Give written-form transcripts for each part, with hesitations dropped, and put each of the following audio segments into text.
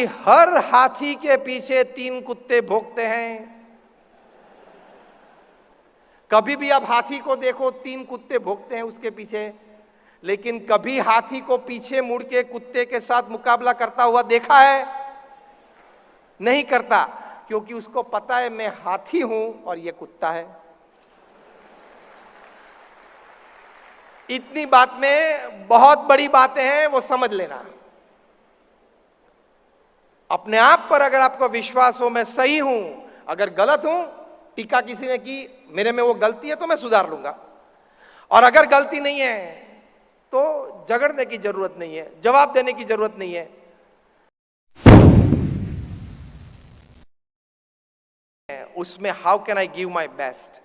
हर हाथी के पीछे 3 कुत्ते भौंकते हैं। कभी भी आप हाथी को देखो, 3 कुत्ते भौंकते हैं उसके पीछे, लेकिन कभी हाथी को पीछे मुड़ के कुत्ते के साथ मुकाबला करता हुआ देखा है? नहीं करता, क्योंकि उसको पता है मैं हाथी हूं और ये कुत्ता है। इतनी बात में बहुत बड़ी बातें हैं, वो समझ लेना। अपने आप पर अगर आपको विश्वास हो मैं सही हूं, अगर गलत हूं, टीका किसी ने की, मेरे में वो गलती है तो मैं सुधार लूंगा, और अगर गलती नहीं है तो झगड़ने की जरूरत नहीं है, जवाब देने की जरूरत नहीं है। उसमें how can I give my best,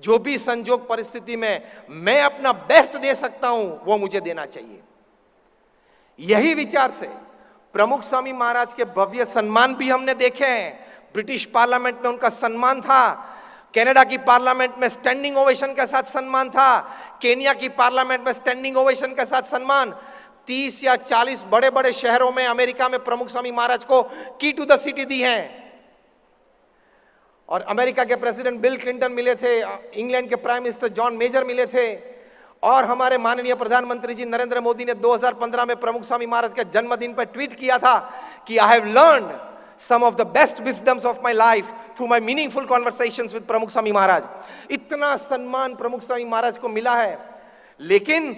जो भी संजोग परिस्थिति में मैं अपना बेस्ट दे सकता हूं वो मुझे देना चाहिए। यही विचार से प्रमुख स्वामी महाराज के भव्य सम्मान भी हमने देखे हैं। ब्रिटिश पार्लियामेंट में उनका सम्मान था, कनाडा की पार्लियामेंट में स्टैंडिंग ओवेशन के साथ सम्मान था, केनिया की पार्लियामेंट में स्टैंडिंग ओवेशन के साथ सम्मान। 30 या 40 बड़े बड़े शहरों में अमेरिका में प्रमुख स्वामी महाराज को की टू द सिटी दी है। और अमेरिका के प्रेसिडेंट बिल क्लिंटन मिले थे, इंग्लैंड के प्राइम मिनिस्टर जॉन मेजर मिले थे, और हमारे माननीय प्रधानमंत्री जी नरेंद्र मोदी ने 2015 में प्रमुख स्वामी महाराज के जन्मदिन पर ट्वीट किया था कि I have learned some of the best wisdoms of my life through my meaningful conversations with Pramukh Swami महाराज। इतना सम्मान प्रमुख स्वामी महाराज को मिला है, लेकिन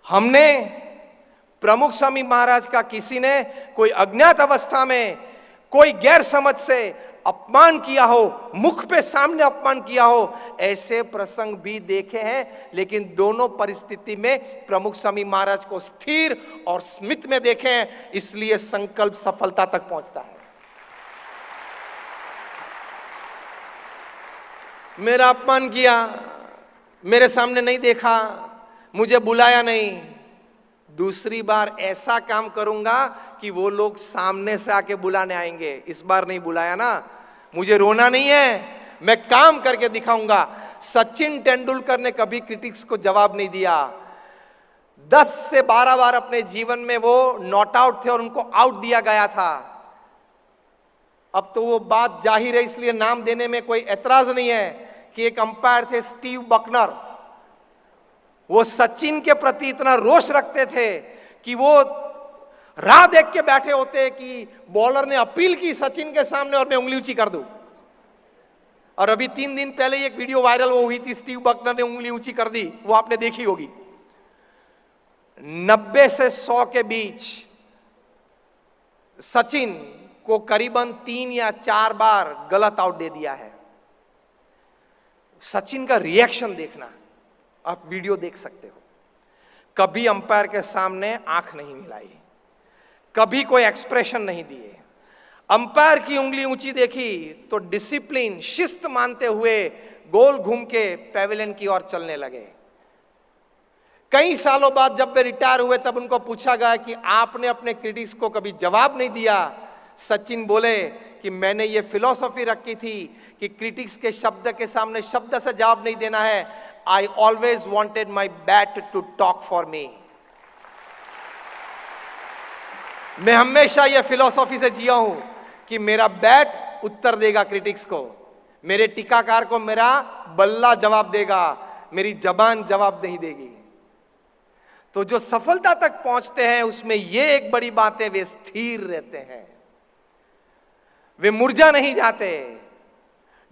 हमने प्रमुख स्वामी महाराज का किसी ने कोई अज्ञात अवस्था में कोई गैर समझ से अपमान किया हो, मुख पे सामने अपमान किया हो, ऐसे प्रसंग भी देखे हैं। लेकिन दोनों परिस्थिति में प्रमुख स्वामी महाराज को स्थिर और स्मित में देखे हैं, इसलिए संकल्प सफलता तक पहुंचता है। मेरा अपमान किया, मेरे सामने नहीं देखा, मुझे बुलाया नहीं, दूसरी बार ऐसा काम करूंगा कि वो लोग सामने से आके बुलाने आएंगे। इस बार नहीं बुलाया ना, मुझे रोना नहीं है, मैं काम करके दिखाऊंगा। सचिन तेंदुलकर ने कभी क्रिटिक्स को जवाब नहीं दिया। 10 से 12 बार अपने जीवन में वो नॉट आउट थे और उनको आउट दिया गया था। अब तो वो बात जाहिर है, इसलिए नाम देने में कोई एतराज नहीं है कि एक अंपायर थे स्टीव बकनर, वो सचिन के प्रति इतना रोष रखते थे कि वो राह देख के बैठे होते कि बॉलर ने अपील की सचिन के सामने और मैं उंगली ऊंची कर दूं। और अभी 3 दिन पहले एक वीडियो वायरल वो हुई थी, स्टीव बकनर ने उंगली ऊंची कर दी, वो आपने देखी होगी। 90 से 100 के बीच सचिन को करीबन 3 या 4 बार गलत आउट दे दिया है। सचिन का रिएक्शन देखना, आप वीडियो देख सकते हो। कभी अंपायर के सामने आंख नहीं मिलाई, कभी कोई एक्सप्रेशन नहीं दिए। अंपायर की उंगली ऊंची देखी तो डिसिप्लिन, शिस्त मानते हुए गोल घूम के पैवेलियन की ओर चलने लगे। कई सालों बाद जब वे रिटायर हुए तब उनको पूछा गया कि आपने अपने क्रिटिक्स को कभी जवाब नहीं दिया। सचिन बोले कि मैंने ये फिलॉसफी रखी थी कि क्रिटिक्स के शब्द के सामने शब्द से जवाब नहीं देना है। I always wanted my bat to talk for me. मैं हमेशा यह फिलॉसफी से जिया हूं कि मेरा बैट उत्तर देगा क्रिटिक्स को, मेरे टीकाकार को मेरा बल्ला जवाब देगा, मेरी जबान जवाब नहीं देगी। तो जो सफलता तक पहुंचते हैं उसमें यह एक बड़ी बात है, वे स्थिर रहते हैं, वे मुरझा नहीं जाते,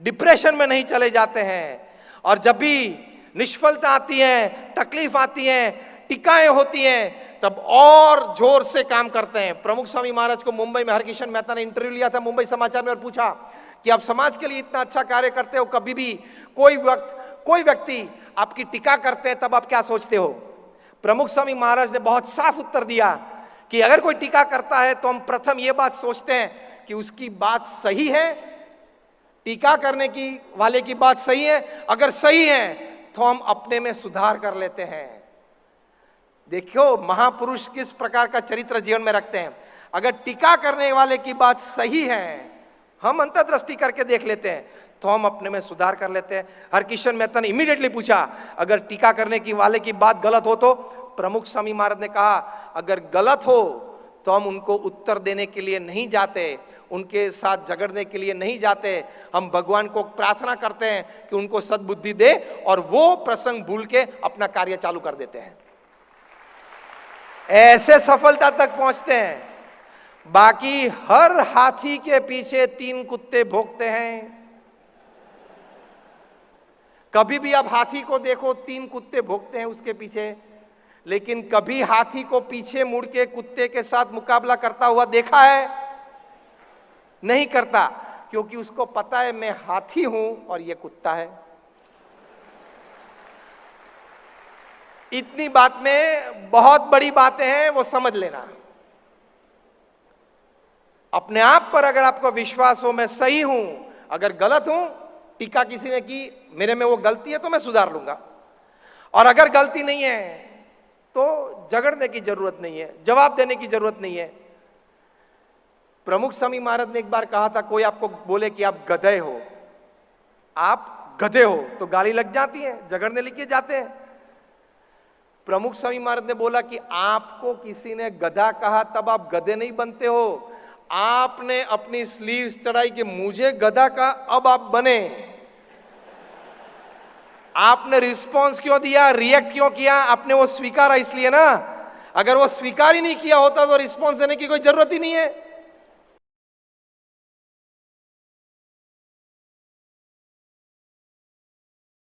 डिप्रेशन में नहीं चले जाते हैं। और जब भी निष्फलता आती है, तकलीफ आती है, टिकाएं होती हैं, तब और जोर से काम करते हैं। प्रमुख स्वामी महाराज को मुंबई में हरकिशन मेहता ने इंटरव्यू लिया था मुंबई समाचार में और पूछा कि आप समाज के लिए इतना अच्छा कार्य करते हो, कभी भी कोई व्यक्ति आपकी टीका करते हैं तब आप क्या सोचते हो? प्रमुख स्वामी महाराज ने बहुत साफ उत्तर दिया कि अगर कोई टीका करता है तो हम प्रथम यह बात सोचते हैं कि उसकी बात सही है, टीका करने की वाले की बात सही है। अगर सही है तो हम अपने में सुधार कर लेते हैं। देखो महापुरुष किस प्रकार का चरित्र जीवन में रखते हैं। अगर टीका करने वाले की बात सही है, हम अंतर्दृष्टि करके देख लेते हैं तो हम अपने में सुधार कर लेते हैं। हरकिशन मेहता ने इमीडिएटली पूछा अगर टीका करने की वाले की बात गलत हो तो? प्रमुख स्वामी महाराज ने कहा अगर गलत हो तो हम उनको उत्तर देने के लिए नहीं जाते, उनके साथ झगड़ने के लिए नहीं जाते। हम भगवान को प्रार्थना करते हैं कि उनको सद्बुद्धि दे और वो प्रसंग भूल के अपना कार्य चालू कर देते हैं। ऐसे सफलता तक पहुंचते हैं। बाकी हर हाथी के पीछे 3 कुत्ते भौंकते हैं। कभी भी आप हाथी को देखो, 3 कुत्ते भौंकते हैं उसके पीछे, लेकिन कभी हाथी को पीछे मुड़ के कुत्ते के साथ मुकाबला करता हुआ देखा है? नहीं करता, क्योंकि उसको पता है मैं हाथी हूं और ये कुत्ता है। इतनी बात में बहुत बड़ी बातें हैं, वो समझ लेना। अपने आप पर अगर आपको विश्वास हो मैं सही हूं, अगर गलत हूं, टीका किसी ने की, मेरे में वो गलती है तो मैं सुधार लूंगा, और अगर गलती नहीं है तो झगड़ने की जरूरत नहीं है, जवाब देने की जरूरत नहीं है। प्रमुख स्वामी महाराज ने एक बार कहा था, कोई आपको बोले कि आप गधे हो, आप गधे हो, तो गाली लग जाती है, झगड़ने लेके जाते हैं। प्रमुख स्वामी महाराज ने बोला कि आपको किसी ने गधा कहा तब आप गधे नहीं बनते हो, आपने अपनी स्लीव्स चढ़ाई कि मुझे गधा का, अब आप बने। आपने रिस्पॉन्स क्यों दिया, रिएक्ट क्यों किया? आपने वो स्वीकारा इसलिए ना। अगर वो स्वीकार ही नहीं किया होता तो रिस्पॉन्स देने की कोई जरूरत ही नहीं है।